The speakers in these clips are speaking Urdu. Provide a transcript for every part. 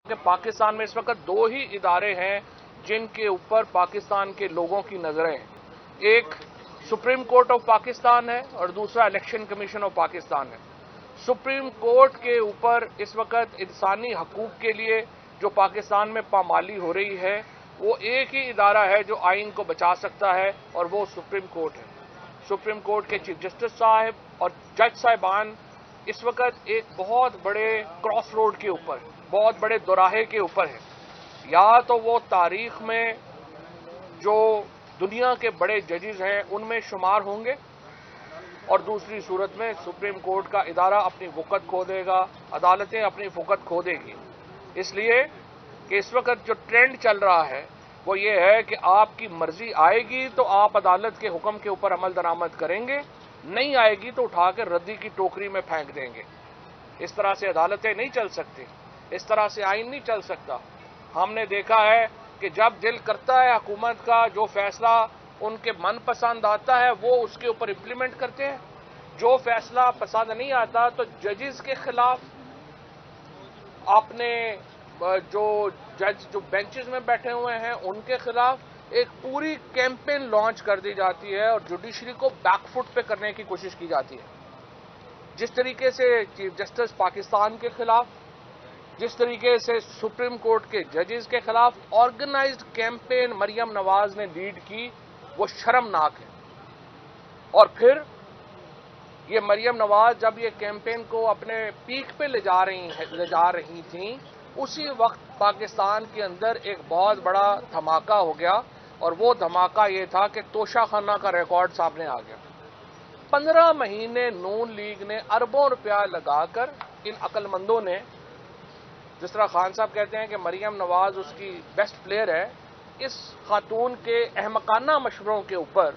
کہ پاکستان میں اس وقت دو ہی ادارے ہیں جن کے اوپر پاکستان کے لوگوں کی نظریں ہیں۔ ایک سپریم کورٹ آف پاکستان ہے اور دوسرا الیکشن کمیشن آف پاکستان ہے۔ سپریم کورٹ کے اوپر اس وقت انسانی حقوق کے لیے جو پاکستان میں پامالی ہو رہی ہے وہ ایک ہی ادارہ ہے جو آئین کو بچا سکتا ہے اور وہ سپریم کورٹ ہے۔ سپریم کورٹ کے چیف جسٹس صاحب اور جج صاحبان اس وقت ایک بہت بڑے کراس روڈ کے اوپر، بہت بڑے دوراہے کے اوپر ہے۔ یا تو وہ تاریخ میں جو دنیا کے بڑے ججز ہیں ان میں شمار ہوں گے، اور دوسری صورت میں سپریم کورٹ کا ادارہ اپنی وقت کھو دے گا، عدالتیں اپنی وقت کھو دے گی۔ اس لیے کہ اس وقت جو ٹرینڈ چل رہا ہے وہ یہ ہے کہ آپ کی مرضی آئے گی تو آپ عدالت کے حکم کے اوپر عمل درآمد کریں گے، نہیں آئے گی تو اٹھا کے ردی کی ٹوکری میں پھینک دیں گے۔ اس طرح سے عدالتیں نہیں چل سکتی، اس طرح سے آئین نہیں چل سکتا۔ ہم نے دیکھا ہے کہ جب دل کرتا ہے حکومت کا جو فیصلہ ان کے من پسند آتا ہے وہ اس کے اوپر امپلیمنٹ کرتے ہیں، جو فیصلہ پسند نہیں آتا تو ججز کے خلاف اپنے جو جج جو بینچز میں بیٹھے ہوئے ہیں ان کے خلاف ایک پوری کیمپین لانچ کر دی جاتی ہے اور جوڈیشری کو بیک فٹ پہ کرنے کی کوشش کی جاتی ہے۔ جس طریقے سے چیف جسٹس پاکستان کے خلاف، جس طریقے سے سپریم کورٹ کے ججز کے خلاف آرگنائزڈ کیمپین مریم نواز نے لیڈ کی، وہ شرمناک ہے۔ اور پھر یہ مریم نواز جب یہ کیمپین کو اپنے پیک پہ لے جا رہی تھیں، اسی وقت پاکستان کے اندر ایک بہت بڑا دھماکہ ہو گیا، اور وہ دھماکہ یہ تھا کہ توشہ خانہ کا ریکارڈ سامنے آ گیا۔ 15 مہینے نون لیگ نے اربوں روپیہ لگا کر ان عقل مندوں نے، جس طرح خان صاحب کہتے ہیں کہ مریم نواز اس کی بیسٹ پلیئر ہے، اس خاتون کے احمقانہ مشوروں کے اوپر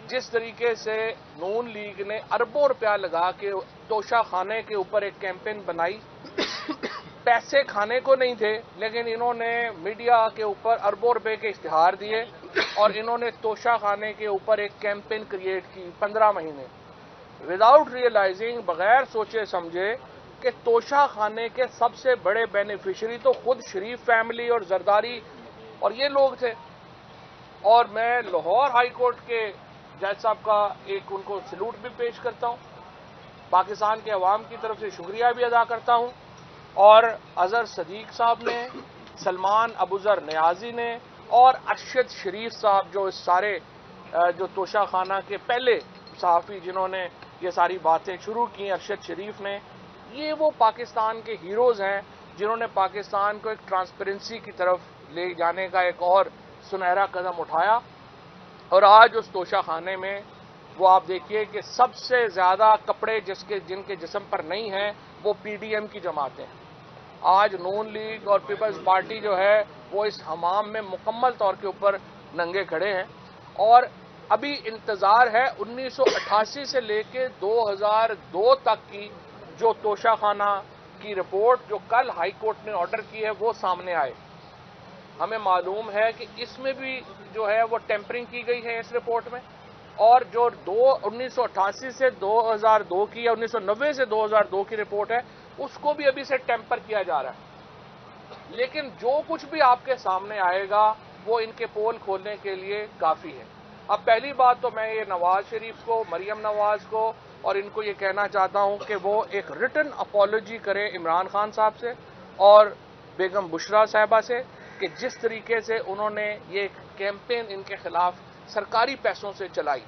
جس طریقے سے نون لیگ نے اربوں روپیہ لگا کے توشہ خانے کے اوپر ایک کیمپین بنائی، پیسے کھانے کو نہیں تھے لیکن انہوں نے میڈیا کے اوپر اربوں روپے کے اشتہار دیے اور انہوں نے توشہ خانے کے اوپر ایک کیمپین کریٹ کی 15 مہینے وداؤٹ ریئلائزنگ، بغیر سوچے سمجھے کہ توشہ خانے کے سب سے بڑے بینیفیشری تو خود شریف فیملی اور زرداری اور یہ لوگ تھے۔ اور میں لاہور ہائی کورٹ کے جج صاحب کا ایک ان کو سلوٹ بھی پیش کرتا ہوں، پاکستان کے عوام کی طرف سے شکریہ بھی ادا کرتا ہوں، اور اظہر صدیق صاحب نے، سلمان ابوذر نیازی نے اور ارشد شریف صاحب جو اس سارے جو توشہ خانہ کے پہلے صحافی جنہوں نے یہ ساری باتیں شروع کی، ارشد شریف نے، یہ وہ پاکستان کے ہیروز ہیں جنہوں نے پاکستان کو ایک ٹرانسپیرنسی کی طرف لے جانے کا ایک اور سنہرا قدم اٹھایا۔ اور آج اس توشہ خانے میں وہ آپ دیکھیے کہ سب سے زیادہ کپڑے جن کے جسم پر نہیں ہیں وہ پی ڈی ایم کی جماعتیں ہیں۔ آج نون لیگ اور پیپلز پارٹی جو ہے وہ اس حمام میں مکمل طور کے اوپر ننگے کھڑے ہیں، اور ابھی انتظار ہے 1988 سے لے کے 2002 تک کی جو توشہ خانہ کی رپورٹ جو کل ہائی کورٹ نے آرڈر کی ہے وہ سامنے آئے۔ ہمیں معلوم ہے کہ اس میں بھی جو ہے وہ ٹیمپرنگ کی گئی ہے اس رپورٹ میں، اور جو 1988 سے 2002 کی یا 1990 سے 2002 کی رپورٹ ہے اس کو بھی ابھی سے ٹیمپر کیا جا رہا ہے۔ لیکن جو کچھ بھی آپ کے سامنے آئے گا وہ ان کے پول کھولنے کے لیے کافی ہے۔ اب پہلی بات تو میں یہ نواز شریف کو، مریم نواز کو اور ان کو یہ کہنا چاہتا ہوں کہ وہ ایک ریٹن اپالوجی کریں عمران خان صاحب سے اور بیگم بشرا صاحبہ سے کہ جس طریقے سے انہوں نے یہ کیمپین ان کے خلاف سرکاری پیسوں سے چلائی۔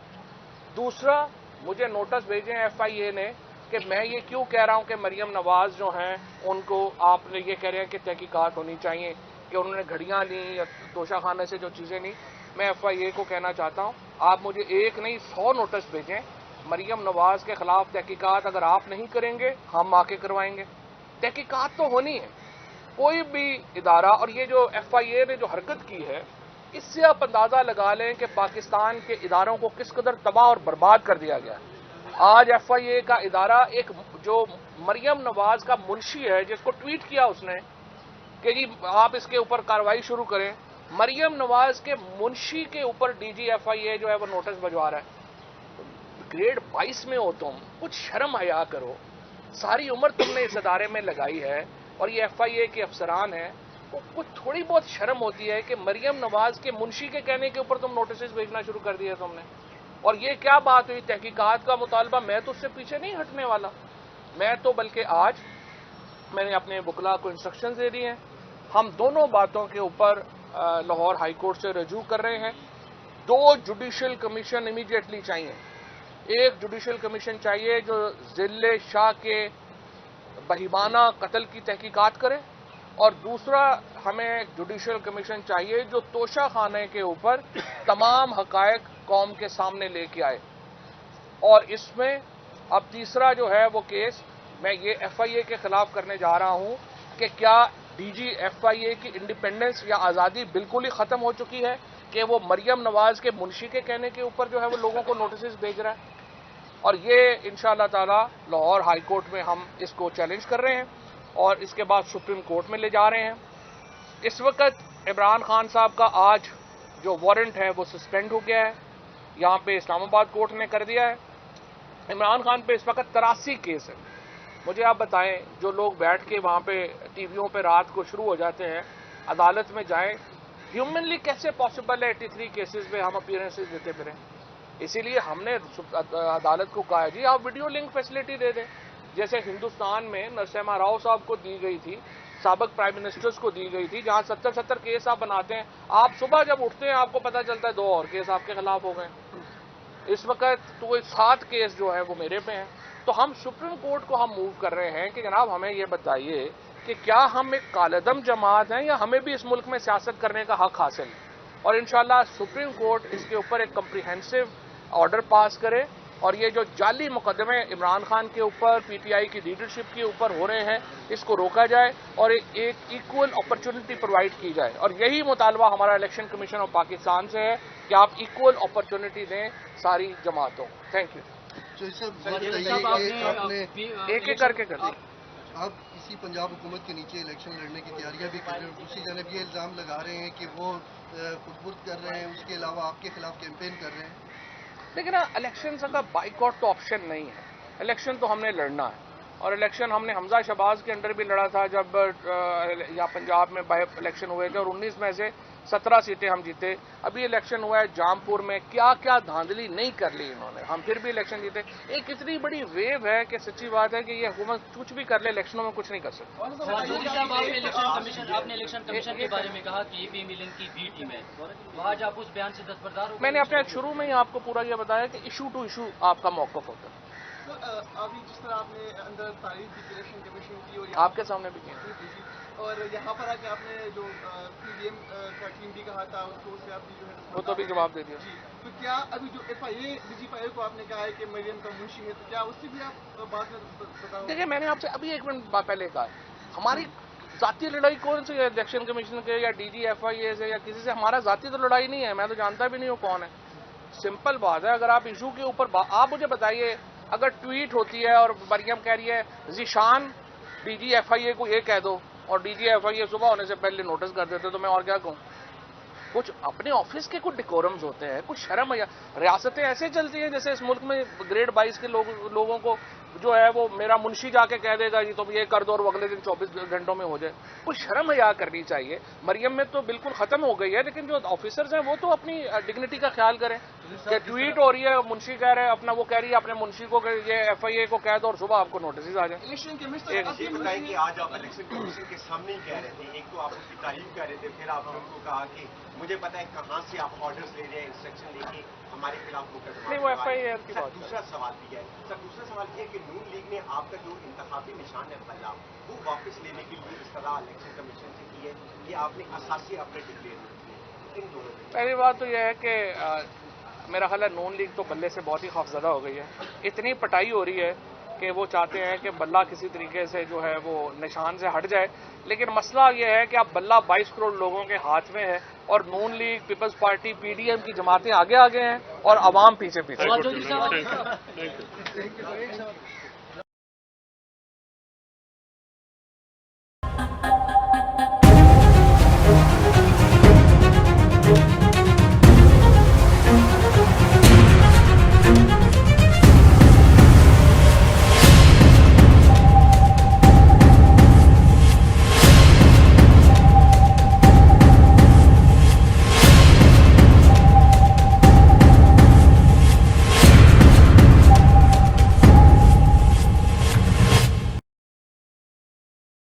دوسرا، مجھے نوٹس بھیجے ایف آئی اے نے کہ میں یہ کیوں کہہ رہا ہوں کہ مریم نواز جو ہیں ان کو آپ نے یہ کہہ رہے ہیں کہ تحقیقات ہونی چاہیے کہ انہوں نے گھڑیاں لیں یا توشہ خانے سے جو چیزیں لیں۔ میں ایف آئی اے کو کہنا چاہتا ہوں آپ مجھے ایک نہیں 100 نوٹس بھیجیں، مریم نواز کے خلاف تحقیقات اگر آپ نہیں کریں گے ہم آ کے کروائیں گے۔ تحقیقات تو ہونی ہے، کوئی بھی ادارہ، اور یہ جو ایف آئی اے نے جو حرکت کی ہے اس سے آپ اندازہ لگا لیں کہ پاکستان کے اداروں کو کس قدر تباہ اور برباد کر دیا گیا ہے۔ آج ایف آئی اے کا ادارہ ایک جو مریم نواز کا منشی ہے جس کو ٹویٹ کیا اس نے کہ جی آپ اس کے اوپر کارروائی شروع کریں، مریم نواز کے منشی کے اوپر ڈی جی ایف آئی اے جو ہے وہ نوٹس بھجوا رہا ہے۔ گریڈ 22 میں ہو تم، کچھ شرم حیا کرو، ساری عمر تم نے اس ادارے میں لگائی ہے، اور یہ FIA کے افسران ہیں وہ کچھ تھوڑی بہت شرم ہوتی ہے کہ مریم نواز کے منشی کے کہنے کے اوپر تم نوٹسز بھیجنا شروع کر دیے تم نے. اور یہ کیا بات ہوئی تحقیقات کا مطالبہ؟ میں تو اس سے پیچھے نہیں ہٹنے والا. میں تو بلکہ آج میں نے اپنے وکلاء کو انسٹرکشن دے دی ہیں. ہم دونوں باتوں کے اوپر لاہور ہائی کورٹ سے رجوع کر رہے ہیں. 2 جوڈیشل کمیشن امیڈیٹلی چاہیے. ایک جوڈیشل کمیشن چاہیے جو ذل شاہ کے بہیمانہ قتل کی تحقیقات کرے, اور دوسرا ہمیں جوڈیشل کمیشن چاہیے جو توشہ خانے کے اوپر تمام حقائق قوم کے سامنے لے کے آئے. اور اس میں اب تیسرا جو ہے وہ کیس میں یہ FIA کے خلاف کرنے جا رہا ہوں کہ کیا DG FIA کی انڈیپینڈنس یا آزادی بالکل ہی ختم ہو چکی ہے کہ وہ مریم نواز کے منشی کے کہنے کے اوپر جو ہے وہ لوگوں کو نوٹسز بھیج رہا ہے. اور یہ انشاءاللہ تعالی لاہور ہائی کورٹ میں ہم اس کو چیلنج کر رہے ہیں اور اس کے بعد سپریم کورٹ میں لے جا رہے ہیں. اس وقت عمران خان صاحب کا آج جو وارنٹ ہے وہ سسپینڈ ہو گیا ہے, یہاں پہ اسلام آباد کورٹ نے کر دیا ہے. عمران خان پہ اس وقت 83 کیس ہے. مجھے آپ بتائیں, جو لوگ بیٹھ کے وہاں پہ ٹی ویوں پہ رات کو شروع ہو جاتے ہیں عدالت میں جائیں, ہیومنلی کیسے پاسبل ہے 83 کیسز میں ہم اپیرنسز دیتے پھریں؟ اسی لیے ہم نے عدالت کو کہا جی آپ ویڈیو لنک فیسلٹی دے دیں, جیسے ہندوستان میں نرسمہا راؤ صاحب کو دی گئی تھی, سابق پرائم منسٹرز کو دی گئی تھی, جہاں 70 کیس آپ بناتے ہیں, آپ صبح جب اٹھتے ہیں آپ کو پتہ چلتا ہے 2 اور کیس آپ کے خلاف ہو گئے. اس وقت تو 7 کیس جو ہے وہ میرے پہ ہیں. تو ہم سپریم کورٹ کو ہم موو کر رہے ہیں کہ جناب ہمیں یہ بتائیے کہ کیا ہم ایک کالعدم جماعت ہیں یا ہمیں بھی اس ملک میں سیاست کرنے کا حق حاصل ہے. اور انشاءاللہ سپریم کورٹ اس کے اوپر ایک کمپریہنسو آرڈر پاس کرے, اور یہ جو جعلی مقدمے عمران خان کے اوپر PTI کی لیڈرشپ کے اوپر ہو رہے ہیں اس کو روکا جائے اور ایک ایکول اپرچونٹی پرووائڈ کی جائے. اور یہی مطالبہ ہمارا الیکشن کمیشن آف پاکستان سے ہے کہ آپ ایکول اپرچونٹی دیں ساری جماعتوں. Thank you. ایک ایک کر کے کر دیں. آپ اسی پنجاب حکومت کے نیچے الیکشن لڑنے کی تیاریاں بھی کر رہے ہیں, دوسری جانب یہ الزام لگا رہے ہیں کہ وہ خود کر رہے ہیں, اس کے علاوہ آپ کے خلاف کیمپین کر رہے ہیں. لیکن الیکشن کا بائیکاٹ تو آپشن نہیں ہے. الیکشن تو ہم نے لڑنا ہے, اور الیکشن ہم نے حمزہ شہباز کے انڈر بھی لڑا تھا جب یا پنجاب میں بائی الیکشن ہوئے تھے, اور 19 میں سے 17 سیٹیں ہم جیتے. ابھی الیکشن ہوا ہے جامپور میں, کیا کیا دھاندلی نہیں کر لی انہوں نے, ہم پھر بھی الیکشن جیتے. ایک اتنی بڑی ویو ہے کہ سچی بات ہے کہ یہ حکومت کچھ بھی کر لے الیکشنوں میں کچھ نہیں کر سکتی. آپ نے الیکشن کمیشن کے بارے میں کہا کہ APM لنک کی B ٹیم ہے, تو آج آپ اس بیان سے دستبردار ہو. میں نے اپنے شروع میں ہی آپ کو پورا یہ بتایا کہ ایشو ٹو ایشو آپ کا موقف ہوتا ہے. ابھی جس طرح آپ نے اندر تعریف کی الیکشن کمیشن کی, اور آپ کے سامنے بھی کی, اور یہاں پر آ کے آپ نے جو PDM کا ٹیم بھی کہا تھا اس کو سے آپ جو ہے وہ تو بھی جواب دے دیا. تو کیا ابھی جو FIA DG کو آپ نے کہا ہے کہ مریم کا منشی ہے, تو کیا اس سے بھی آپ بات میں بتاؤ؟ دیکھیں میں نے آپ سے ابھی 1 منٹ پہلے کہا, ہماری ذاتی لڑائی کون سی ہے الیکشن کمیشن کے یا DG FIA سے یا کسی سے؟ ہمارا ذاتی تو لڑائی نہیں ہے, میں تو جانتا بھی نہیں ہوں کون ہے. سمپل بات ہے, اگر آپ ایشو کے اوپر آپ مجھے بتائیے, اگر ٹویٹ ہوتی ہے اور مریم کہہ رہی ہے ذیشان DG FIA کو یہ کہہ دو, اور DG FIA صبح ہونے سے پہلے نوٹس کر دیتے, تو میں اور کیا کہوں؟ کچھ اپنے آفس کے کچھ ڈیکورمز ہوتے ہیں, کچھ شرم ہے. ریاستیں ایسے چلتی ہیں جیسے اس ملک میں گریڈ 22 کے لوگوں کو جو ہے وہ میرا منشی جا کے کہہ دے گا جی تم یہ کر دو, اور وہ اگلے دن 24 گھنٹوں میں ہو جائے. کچھ شرم حیا کرنی چاہیے. مریم میں تو بالکل ختم ہو گئی ہے, لیکن جو آفیسرز ہیں وہ تو اپنی ڈگنیٹی کا خیال کریں. کہ ٹویٹ ہو رہی ہے, منشی کہہ رہے ہیں اپنا, وہ کہہ رہی ہے اپنے منشی کو کہ یہ FIA کو کہہ دو اور صبح آپ کو نوٹسز آ جائیں. یہ بتائیں کہ آج آپ الیکشن کمیشن کے سامنے ہی کہہ رہے تھے, ایک تو آپ اس کی تعریف کر رہے تھے, پھر آپ نے ان کو کہا کہ مجھے پتا ہے کہاں سے آپ آرڈرز لے رہے ہیں, انسٹرکشن لے کے ہمارے خلاف مقدمہ. نہیں, وہ FIA کی بات. دوسرا سوال بھی ہے سر, دوسرا سوال یہ ہے کہ نون لیگ نے آپ کا جو انتخابی نشان ہے بلا وہ واپس لینے کے لیے اس طرح الیکشن کمیشن سے کی ہے کہ آپ نے اساسی اپنے ڈکلیئر نہیں کیے. ان دونوں پہلی بات تو یہ ہے کہ میرا خیال ہے نون لیگ تو بلے سے بہت ہی خوفزدہ ہو گئی ہے. اتنی پٹائی ہو رہی ہے کہ وہ چاہتے ہیں کہ بلہ کسی طریقے سے جو ہے وہ نشان سے ہٹ جائے. لیکن مسئلہ یہ ہے کہ اب بلہ 22 کروڑ لوگوں کے ہاتھ میں ہے, اور نون لیگ, پیپلز پارٹی, PDM کی جماعتیں آگے ہیں اور عوام پیچھے.